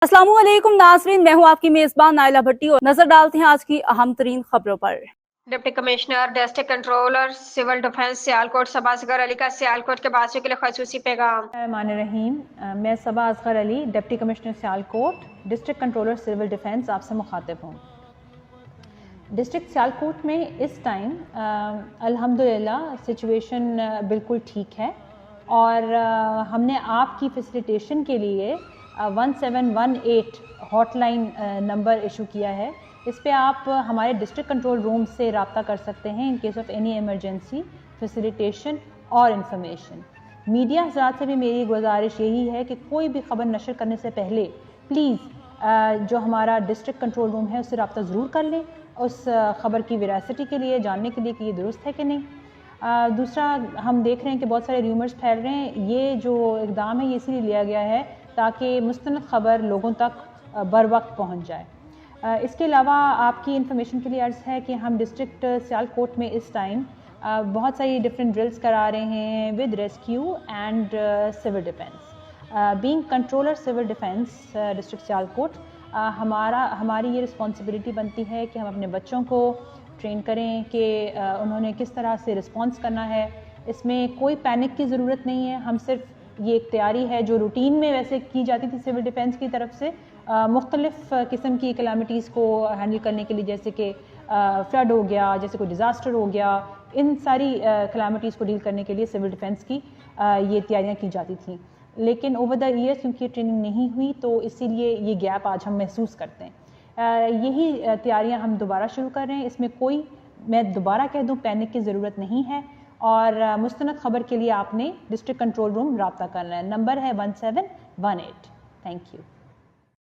अस्सलामुअलैकुम नाज़रीन, मैं हूँ आपकी मेज़बान नाइला भट्टी और नजर डालते हैं आज की अहम तरीन खबरों पर। Deputy commissioner district controller civil defence Sialkot Saba Asghar Ali का सियालकोट के वासियों के लिए खसूसी पैगाम। रहीम, मैं Saba Asghar Ali, deputy commissioner Sialkot, district controller civil defence आपसे मुखातिब हूँ। डिस्ट्रिक्ट सियालकोट में इस टाइम अल्हम्दुलिल्लाह सिचुएशन बिल्कुल ठीक है और हमने आपकी फैसिलिटेशन के लिए 1718 हॉटलाइन नंबर इशू किया है। इस पे आप हमारे डिस्ट्रिक्ट कंट्रोल रूम से रब्ता कर सकते हैं in case of any emergency facilitation और इंफॉर्मेशन। मीडिया हज़रात से भी मेरी गुजारिश यही है कि कोई भी खबर नशर करने से पहले प्लीज़ जो हमारा डिस्ट्रिक्ट कंट्रोल रूम है उससे रब्ता ज़रूर कर लें, उस ख़बर की वेरासिटी के लिए जानने के लिए कि ये दुरुस्त है कि नहीं। दूसरा, हम देख रहे हैं कि बहुत सारे र्यूमर्स फैल रहे हैं। ये जो इक़दाम है ये इसीलिए लिया गया है ताकि मुस्तनद ख़बर लोगों तक बर वक्त पहुँच जाए। इसके अलावा आपकी इन्फॉर्मेशन के लिए अर्ज़ है कि हम डिस्ट्रिक्ट सियालकोट में इस टाइम बहुत सारी डिफरेंट ड्रिल्स करा रहे हैं with rescue and civil defence. Being controller civil defence district Sialkot, हमारी ये रिस्पॉन्सिबिलिटी बनती है कि हम अपने बच्चों को ट्रेन करें कि उन्होंने किस तरह से रिस्पॉन्स करना है। इसमें कोई पैनिक की ज़रूरत नहीं है। हम सिर्फ ये एक तैयारी है जो रूटीन में वैसे की जाती थी सिविल डिफेंस की तरफ से मुख्तलिफ़ किस्म की कैलामिटीज़ को हैंडल करने के लिए, जैसे कि फ्लड हो गया, जैसे कोई डिज़ास्टर हो गया, इन सारी कैलामिटीज़ को डील करने के लिए सिविल डिफेंस की ये तैयारियां की जाती थी। लेकिन ओवर द ईयर्स क्योंकि ट्रेनिंग नहीं हुई तो इसीलिए ये गैप आज हम महसूस करते हैं। यही तैयारियां हम दोबारा शुरू कर रहे हैं। इसमें कोई, मैं दोबारा कह दूं, पैनिक की ज़रूरत नहीं है और मुस्तनद ख़बर के लिए आपने डिस्ट्रिक्ट कंट्रोल रूम रब्ता करना है। नंबर है 1718। Thank you.